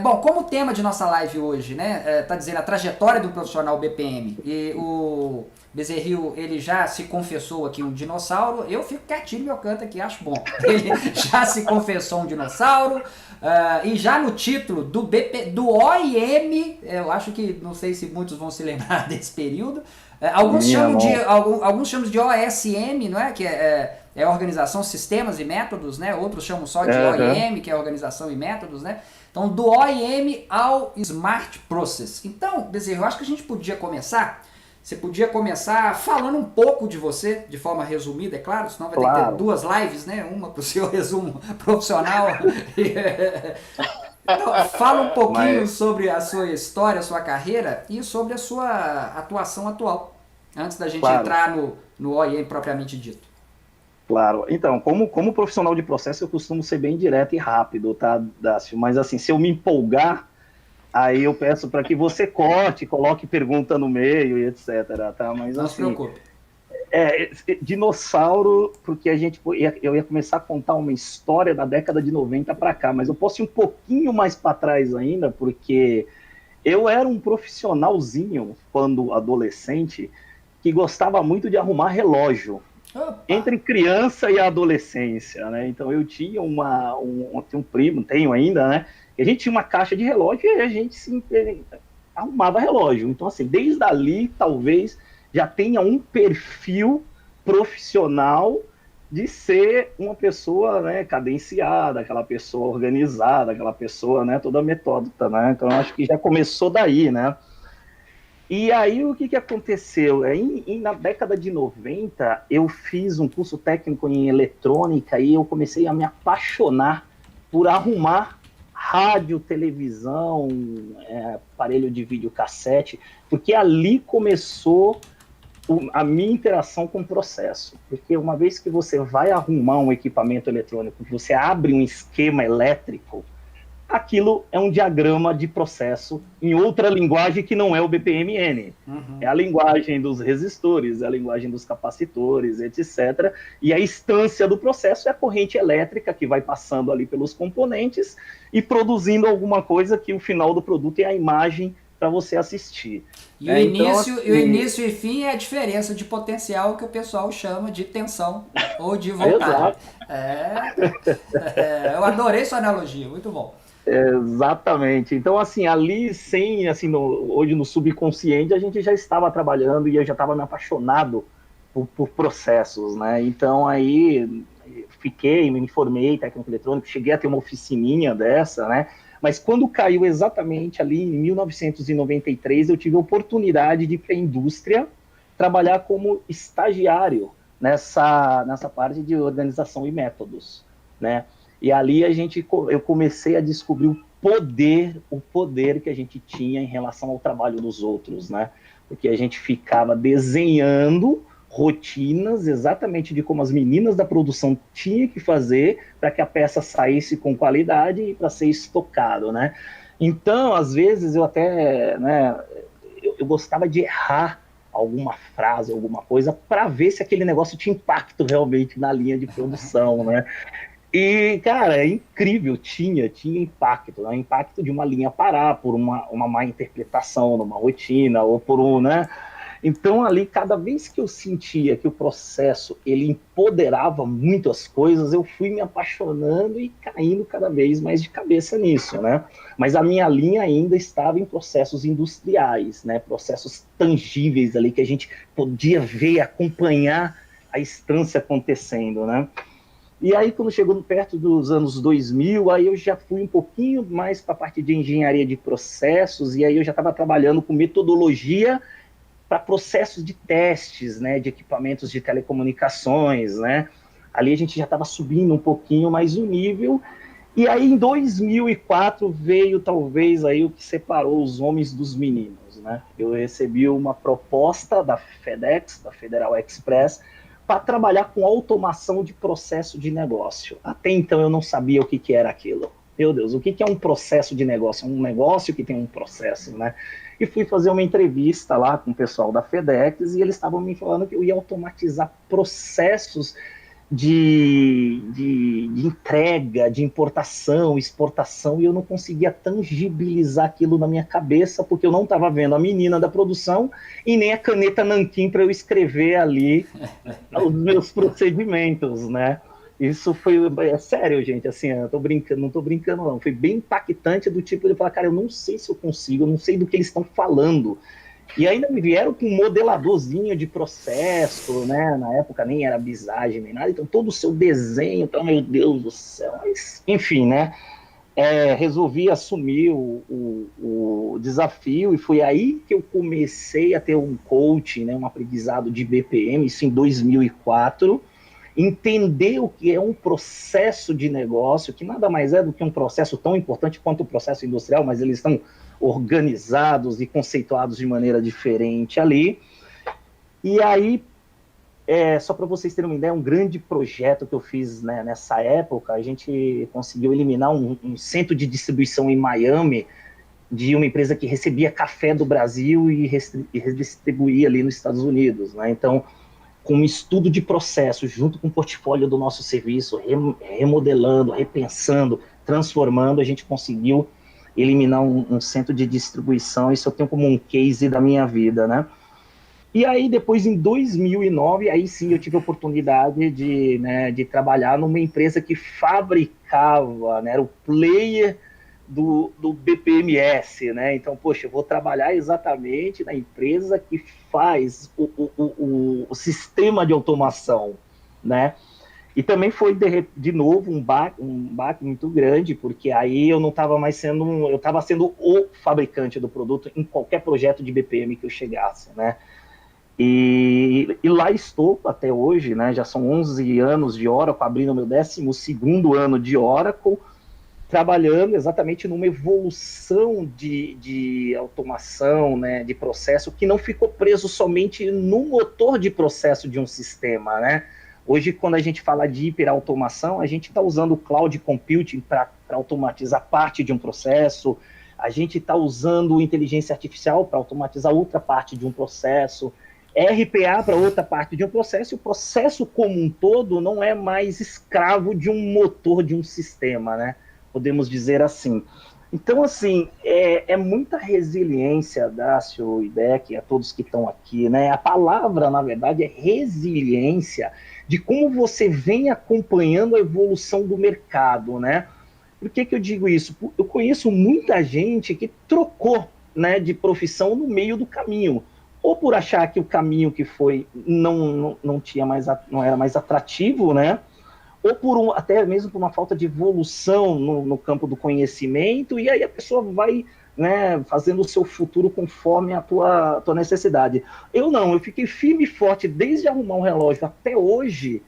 Bom, como o tema de nossa live hoje, né, tá dizendo a trajetória do profissional BPM, e o Bezerril, ele já se confessou aqui um dinossauro, eu fico quietinho no meu canto aqui, acho bom. Ele já se confessou um dinossauro, e já no título do OIM, eu acho que, não sei se muitos vão se lembrar desse período, Minha mão. alguns chamam de OSM, não é? Que é Organização, Sistemas e Métodos, né? Outros chamam só de Aham. OIM, que é Organização e Métodos, né? Então, do OIM ao Smart Process. Então, Bezerro, eu acho que a gente podia começar. Você podia começar falando um pouco de você, de forma resumida, é claro, senão vai ter que ter Claro. duas lives, né? Uma para o seu resumo profissional. Então, fala um pouquinho Mas, sobre a sua história, a sua carreira e sobre a sua atuação atual, antes da gente claro, entrar no OIM propriamente dito. claro. Então, como profissional de processo, eu costumo ser bem direto e rápido, tá, Dácio? Mas, assim, se eu me empolgar, aí eu peço para que você corte, coloque pergunta no meio e etc, tá? Mas, Não se assim, preocupe. dinossauro, porque eu ia começar a contar uma história da década de 90 para cá, mas eu posso ir um pouquinho mais para trás ainda, porque eu era um profissionalzinho, quando adolescente, que gostava muito de arrumar relógio. Opa! Entre criança e adolescência, né? Então eu tinha um primo, tenho ainda, né? E a gente tinha uma caixa de relógio e a gente se arrumava relógio. Então, assim, desde ali, talvez já tenha um perfil profissional de ser uma pessoa, né, cadenciada, aquela pessoa organizada, aquela pessoa, né, toda metódica, né? Então, eu acho que já começou daí, né? E aí, o que, que aconteceu? Na década de 90, eu fiz um curso técnico em eletrônica e eu comecei a me apaixonar por arrumar rádio, televisão, aparelho de videocassete, porque ali começou a minha interação com o processo. Porque uma vez que você vai arrumar um equipamento eletrônico, você abre um esquema elétrico, aquilo é um diagrama de processo em outra linguagem que não é o BPMN. É a linguagem dos resistores, é a linguagem dos capacitores, etc. E a instância do processo é a corrente elétrica que vai passando ali pelos componentes e produzindo alguma coisa que o final do produto é a imagem para você assistir. E Então, o assim, início e fim é a diferença de potencial que o pessoal chama de tensão ou de voltagem. exato. Eu adorei sua analogia, muito bom. Exatamente. Então, assim, ali, sem, assim, hoje no subconsciente, a gente já estava trabalhando e eu já estava me apaixonado por processos, né? Então, aí, me formei em técnico eletrônico, cheguei a ter uma oficininha dessa, né? Mas quando caiu exatamente ali em 1993, eu tive a oportunidade de ir para a indústria trabalhar como estagiário nessa parte de organização e métodos, né? E ali eu comecei a descobrir o poder que a gente tinha em relação ao trabalho dos outros, né? Porque a gente ficava desenhando rotinas exatamente de como as meninas da produção tinham que fazer para que a peça saísse com qualidade e para ser estocado, né? Então, às vezes eu até, né, eu gostava de errar alguma frase, alguma coisa, para ver se aquele negócio tinha impacto realmente na linha de produção, né? E, cara, é incrível, tinha impacto, né? Impacto de uma linha parar por uma má interpretação numa rotina, ou por um, né? Então, ali, cada vez que eu sentia que o processo, ele empoderava muito as coisas, eu fui me apaixonando e caindo cada vez mais de cabeça nisso, né? Mas a minha linha ainda estava em processos industriais, né? Processos tangíveis ali, que a gente podia ver, acompanhar a instância acontecendo, né? E aí, quando chegou perto dos anos 2000, aí eu já fui um pouquinho mais para a parte de engenharia de processos, e aí eu já estava trabalhando com metodologia para processos de testes, né, de equipamentos de telecomunicações, né? Ali a gente já estava subindo um pouquinho mais o nível, e aí em 2004 veio talvez aí o que separou os homens dos meninos, né? Eu recebi uma proposta da FedEx, da Federal Express, para trabalhar com automação de processo de negócio. Até então eu não sabia o que, que era aquilo. Meu Deus, o que, que é um processo de negócio? Um negócio que tem um processo, né? E fui fazer uma entrevista lá com o pessoal da FedEx e eles estavam me falando que eu ia automatizar processos de entrega, de importação, exportação, e eu não conseguia tangibilizar aquilo na minha cabeça, porque eu não estava vendo a menina da produção e nem a caneta nanquim para eu escrever ali os meus procedimentos, né? Isso foi, é sério, gente, assim, eu tô brincando, não tô brincando não, foi bem impactante do tipo de falar, cara, eu não sei se eu consigo, eu não sei do que eles estão falando. E ainda me vieram com um modeladorzinho de processo, né? Na época nem era visagem nem nada, então todo o seu desenho, então, meu Deus do céu. Mas, enfim, né? Resolvi assumir o desafio e foi aí que eu comecei a ter um coaching, né? Um aprendizado de BPM, isso em 2004. Entender o que é um processo de negócio, que nada mais é do que um processo tão importante quanto o processo industrial, mas eles estão organizados e conceituados de maneira diferente ali. E aí, só para vocês terem uma ideia, um grande projeto que eu fiz, né, nessa época, a gente conseguiu eliminar um centro de distribuição em Miami de uma empresa que recebia café do Brasil e redistribuía ali nos Estados Unidos, né? Então, com um estudo de processo, junto com o portfólio do nosso serviço, remodelando, repensando, transformando, a gente conseguiu eliminar um centro de distribuição. Isso eu tenho como um case da minha vida, né? E aí, depois, em 2009, aí sim eu tive a oportunidade de trabalhar numa empresa que fabricava, né, era o player do BPMS, né? Então, poxa, eu vou trabalhar exatamente na empresa que faz o sistema de automação, né? E também foi, de novo, um baque muito grande, porque aí eu não estava mais sendo, eu estava sendo o fabricante do produto em qualquer projeto de BPM que eu chegasse, né? E lá estou até hoje, né? Já são 11 anos de Oracle, abrindo meu 12º ano de Oracle, trabalhando exatamente numa evolução de automação, né, de processo, que não ficou preso somente no motor de processo de um sistema, né? Hoje, quando a gente fala de hiperautomação, a gente está usando o cloud computing para automatizar parte de um processo, a gente está usando inteligência artificial para automatizar outra parte de um processo, RPA para outra parte de um processo, e o processo como um todo não é mais escravo de um motor de um sistema, né? Podemos dizer assim. Então, assim, é muita resiliência, Dácio e Beck, a todos que estão aqui, né? A palavra, na verdade, é resiliência de como você vem acompanhando a evolução do mercado, né? Por que eu digo isso? Eu conheço muita gente que trocou, né, de profissão no meio do caminho, ou por achar que o caminho que foi não era mais atrativo, né? Ou até mesmo por uma falta de evolução no campo do conhecimento, e aí a pessoa vai, né, fazendo o seu futuro conforme a tua necessidade. Eu fiquei firme e forte desde arrumar um relógio até hoje,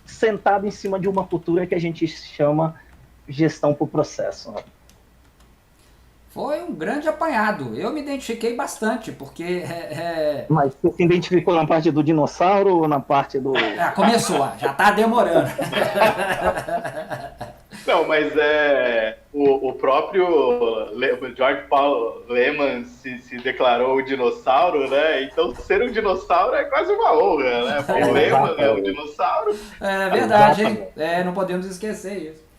sentado em cima de uma cultura que a gente chama gestão por processo, né? Foi um grande apanhado. Eu me identifiquei bastante, porque Mas você se identificou na parte do dinossauro ou na parte do... começou, já tá demorando. Não, mas o próprio George Paul Lehmann se declarou um dinossauro, né? Então ser um dinossauro é quase uma honra, né? Paul Lehmann é um dinossauro. É verdade, hein? Não podemos esquecer isso.